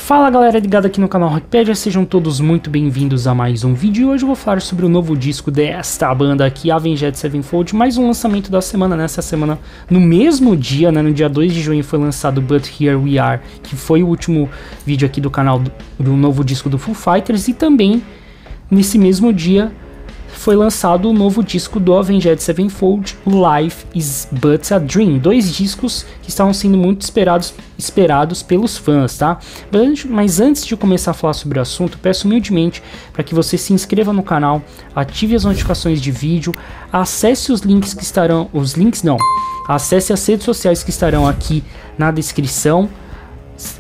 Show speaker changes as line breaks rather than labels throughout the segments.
Fala galera ligada aqui no canal Rockpedia, sejam todos muito bem-vindos a mais um vídeo. E hoje eu vou falar sobre o novo disco desta banda aqui, Avenged Sevenfold, mais um lançamento da semana. Nessa semana, no mesmo dia, né, no dia 2 de junho foi lançado But Here We Are, que foi o último vídeo aqui do canal do novo disco do Foo Fighters. E também, nesse mesmo dia, foi lançado o novo disco do Avenged Sevenfold, Life Is But A Dream. Dois discos que estavam sendo muito esperados pelos fãs, tá? Mas antes de começar a falar sobre o assunto, peço humildemente para que você se inscreva no canal, ative as notificações de vídeo, acesse os links que estarão... acesse as redes sociais que estarão aqui na descrição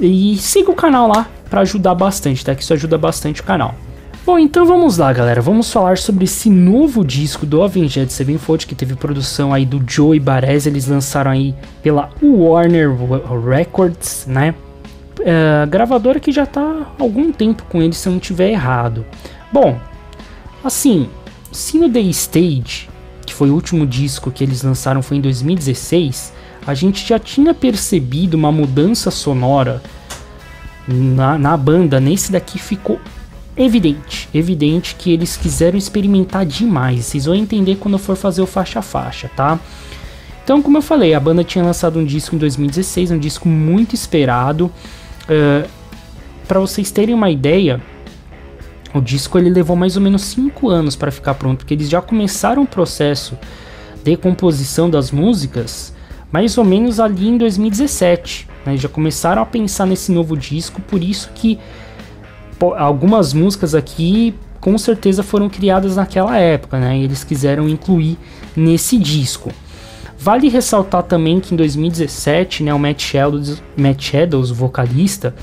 e siga o canal lá para ajudar bastante, tá? Que isso ajuda bastante o canal. Bom, então vamos lá, galera, vamos falar sobre esse novo disco do Avenged Sevenfold, que teve produção aí do Joey Barez. Eles lançaram aí pela Warner Records, né, gravadora que já tá há algum tempo com eles, se eu não tiver errado. Bom, assim, se no The Stage, que foi o último disco que eles lançaram, foi em 2016, a gente já tinha percebido uma mudança sonora na banda. Nesse daqui ficou evidente que eles quiseram experimentar demais. Vocês vão entender quando eu for fazer o faixa a faixa, tá? Então, como eu falei, a banda tinha lançado um disco em 2016, um disco muito esperado. Para vocês terem uma ideia, o disco ele levou mais ou menos 5 anos para ficar pronto, porque eles já começaram o processo de composição das músicas mais ou menos ali em 2017, né? Já começaram a pensar nesse novo disco, por isso que algumas músicas aqui com certeza foram criadas naquela época, né? E eles quiseram incluir nesse disco. Vale ressaltar também que em 2017, né, o Matt Shadows, o vocalista,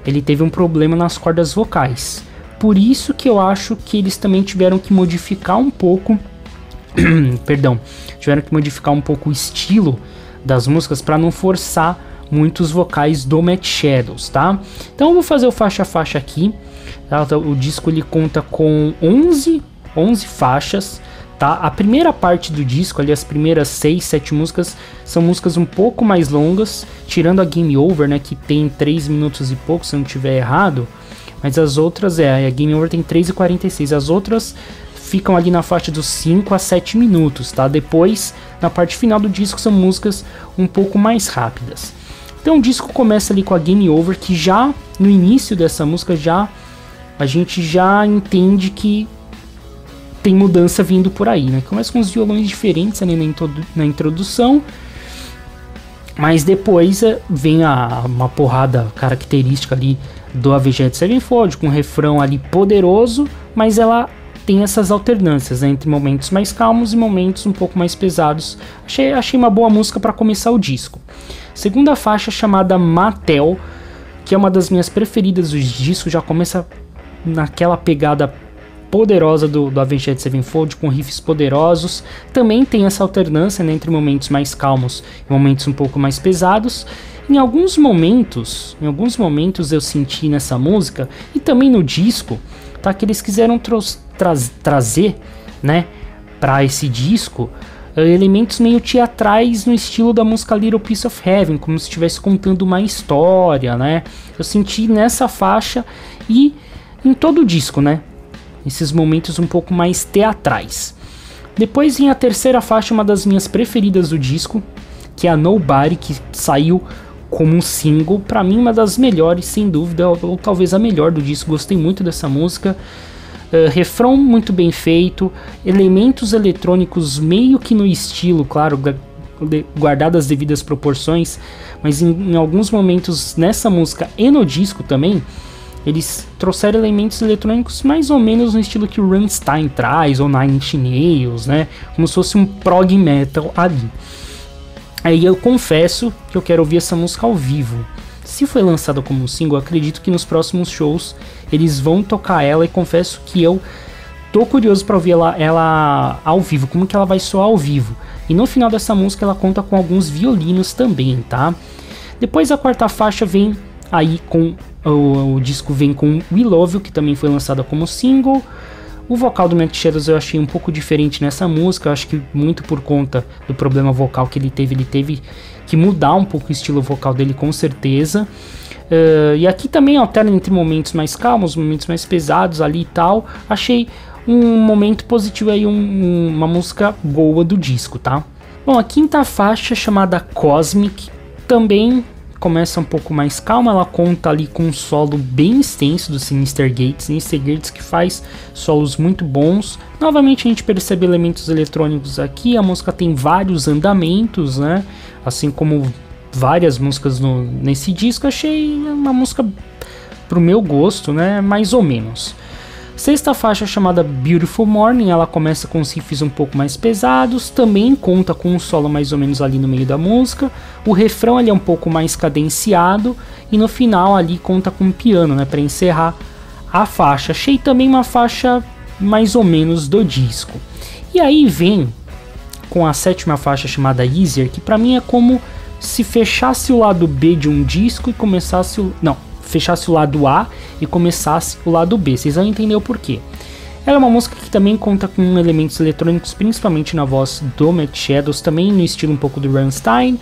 ele teve um problema nas cordas vocais. Por isso que eu acho que eles também tiveram que modificar um pouco tiveram que modificar um pouco o estilo das músicas para não forçar muitos vocais do Matt Shadows, tá? Então eu vou fazer o faixa a faixa aqui, tá? O disco ele conta com 11 faixas, tá? A primeira parte do disco, ali as primeiras 6, 7 músicas, são músicas um pouco mais longas, tirando a Game Over, né, que tem 3 minutos e pouco, se eu não tiver errado, mas as outras, a Game Over tem 3:46, as outras ficam ali na faixa dos 5 a 7 minutos, tá? Depois, na parte final do disco, são músicas um pouco mais rápidas. Então o disco começa ali com a Game Over, que já no início dessa música a gente já entende que tem mudança vindo por aí, né? Começa com uns violões diferentes ali na introdução, mas depois vem uma porrada característica ali do Avenged Sevenfold, com um refrão ali poderoso, mas ela tem essas alternâncias, né, entre momentos mais calmos e momentos um pouco mais pesados. Achei uma boa música para começar o disco. Segunda faixa, chamada Mattel, que é uma das minhas preferidas dos discos, já começa naquela pegada poderosa do Avenged Sevenfold, com riffs poderosos. Também tem essa alternância, né, entre momentos mais calmos e momentos um pouco mais pesados. Em alguns momentos eu senti nessa música, e também no disco, tá, que eles quiseram trazer, né, para esse disco elementos meio teatrais no estilo da música Little Piece of Heaven, como se estivesse contando uma história, né? Eu senti nessa faixa e em todo o disco, né, esses momentos um pouco mais teatrais. Depois vem a terceira faixa, uma das minhas preferidas do disco, que é a Nobody, que saiu como um single, pra mim uma das melhores, sem dúvida, ou talvez a melhor do disco. Gostei muito dessa música. Refrão muito bem feito, elementos eletrônicos meio que no estilo, claro, guardadas as devidas proporções, mas em alguns momentos nessa música e no disco também, eles trouxeram elementos eletrônicos mais ou menos no estilo que o Rammstein traz, ou Nine Inch Nails, né, como se fosse um prog metal ali. Aí eu confesso que eu quero ouvir essa música ao vivo. Se foi lançada como um single, acredito que nos próximos shows eles vão tocar ela, e confesso que eu tô curioso para ouvir ela ao vivo, como que ela vai soar ao vivo. E no final dessa música ela conta com alguns violinos também, tá? Depois a quarta faixa vem aí com o disco vem com We Love You, que também foi lançada como single. O vocal do Matt Shadows eu achei um pouco diferente nessa música, eu acho que muito por conta do problema vocal que ele teve que mudar um pouco o estilo vocal dele, com certeza. E aqui também alterna entre momentos mais calmos, momentos mais pesados ali e tal. Achei um momento positivo aí, uma música boa do disco, tá? Bom, a quinta faixa, chamada Cosmic, também começa um pouco mais calma. Ela conta ali com um solo bem extenso do Synyster Gates que faz solos muito bons. Novamente a gente percebe elementos eletrônicos aqui. A música tem vários andamentos, né? Assim como várias músicas nesse disco. Achei uma música pro meu gosto, né? Mais ou menos. Sexta faixa, chamada Beautiful Morning, ela começa com os riffs um pouco mais pesados, também conta com um solo mais ou menos ali no meio da música. O refrão ali é um pouco mais cadenciado e no final ali conta com um piano, né, para encerrar a faixa. Achei também uma faixa mais ou menos do disco. E aí vem com a sétima faixa, chamada Easier, que para mim é como se fechasse o lado B de um disco e começasse fechasse o lado A e começasse o lado B. Vocês vão entender o porquê. Ela é uma música que também conta com elementos eletrônicos, principalmente na voz do Matt Shadows, também no estilo um pouco do Rammstein.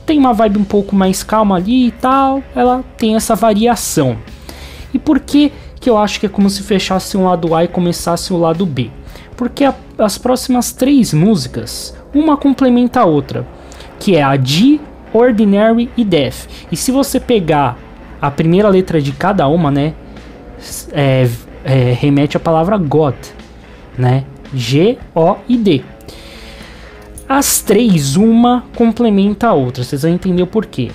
Tem uma vibe um pouco mais calma ali e tal. Ela tem essa variação. E por que eu acho que é como se fechasse um lado A e começasse o lado B? Porque as próximas 3 músicas, uma complementa a outra, que é a D, Ordinary e Death. E se você pegar a primeira letra de cada uma, né, remete à palavra God, né, G-O-I-D. As 3, uma complementa a outra, vocês vão entender o porquê.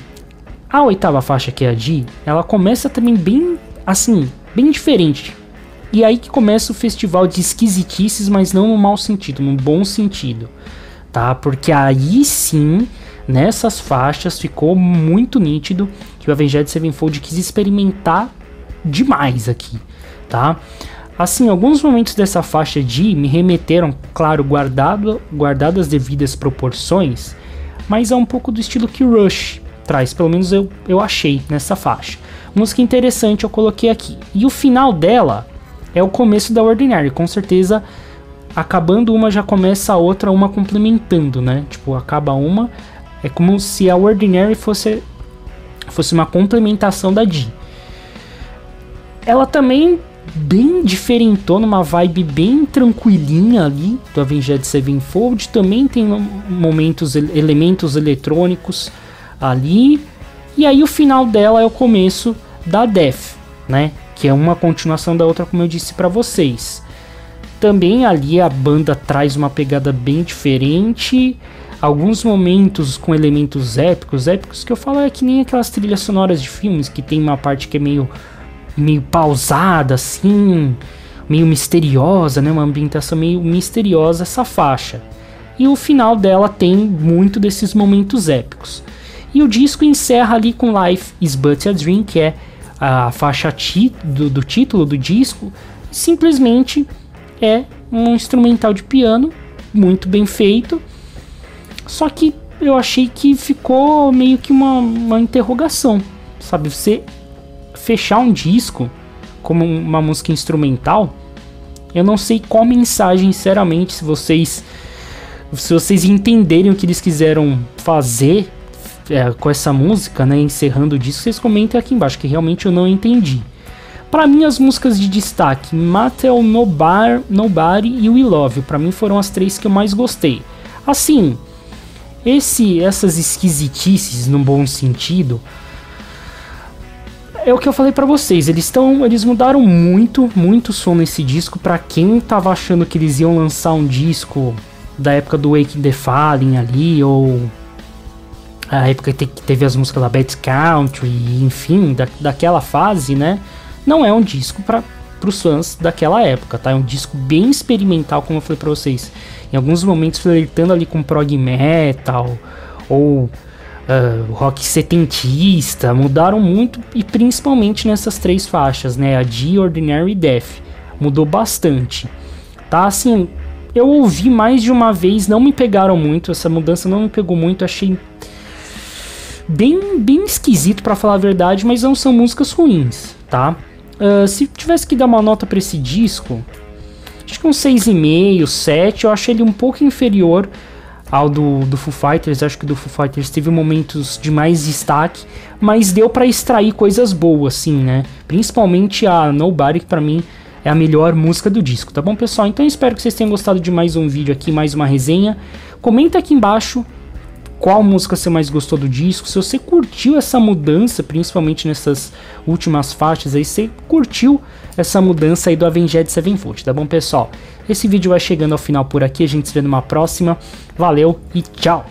A oitava faixa, que é a D, ela começa também bem, assim, bem diferente. E aí que começa o festival de esquisitices, mas não no mau sentido, no bom sentido, tá? Porque aí sim, nessas faixas ficou muito nítido que o Avenged Sevenfold quis experimentar demais aqui, tá? Assim, alguns momentos dessa faixa de me remeteram, claro, guardado as devidas proporções, mas é um pouco do estilo que Rush traz, pelo menos eu achei nessa faixa. Música interessante eu coloquei aqui. E o final dela é o começo da Ordinary, com certeza. Acabando uma já começa a outra, uma complementando, né? Tipo, acaba uma, é como se a Ordinary fosse uma complementação da D. Ela também bem diferentona, uma vibe bem tranquilinha ali do Avenged Sevenfold. Também tem elementos eletrônicos ali. E aí o final dela é o começo da Death, né? Que é uma continuação da outra, como eu disse para vocês. Também ali a banda traz uma pegada bem diferente. Alguns momentos com elementos épicos que eu falo é que nem aquelas trilhas sonoras de filmes, que tem uma parte que é meio pausada assim, meio misteriosa, né? Uma ambientação meio misteriosa essa faixa. E o final dela tem muito desses momentos épicos. E o disco encerra ali com Life is But a Dream, que é a faixa do título do disco. Simplesmente é um instrumental de piano muito bem feito. Só que eu achei que ficou meio que uma interrogação, sabe? Você fechar um disco como uma música instrumental, eu não sei qual mensagem, sinceramente, se vocês entenderem o que eles quiseram fazer com essa música, né, encerrando o disco, vocês comentem aqui embaixo, que realmente eu não entendi. Para mim, as músicas de destaque, Mattel, Nobody e We Love You, para mim foram as 3 que eu mais gostei. Assim, essas esquisitices, no bom sentido, é o que eu falei pra vocês, eles mudaram muito o som nesse disco. Pra quem tava achando que eles iam lançar um disco da época do Wake the Fallen ali, ou a época que teve as músicas da Bad Country, enfim, daquela fase, né? Não é um disco pros fãs daquela época, tá? É um disco bem experimental, como eu falei pra vocês. Em alguns momentos flertando ali com prog metal, ou rock setentista, mudaram muito, e principalmente nessas 3 faixas, né? A D, Ordinary e Death. Mudou bastante, tá? Assim, eu ouvi mais de uma vez, não me pegaram muito, essa mudança não me pegou muito, achei bem esquisito pra falar a verdade, mas não são músicas ruins, tá? Se tivesse que dar uma nota pra esse disco, acho que um 6,5, 7, eu achei ele um pouco inferior ao do Foo Fighters. Acho que o do Foo Fighters teve momentos de mais destaque, mas deu pra extrair coisas boas, sim, né? Principalmente a Nobody, que pra mim é a melhor música do disco, tá bom, pessoal? Então eu espero que vocês tenham gostado de mais um vídeo aqui, mais uma resenha. Comenta aqui embaixo qual música você mais gostou do disco, se você curtiu essa mudança, principalmente nessas últimas faixas aí, você curtiu essa mudança aí do Avenged Sevenfold, tá bom, pessoal? Esse vídeo vai chegando ao final por aqui, a gente se vê numa próxima, valeu e tchau!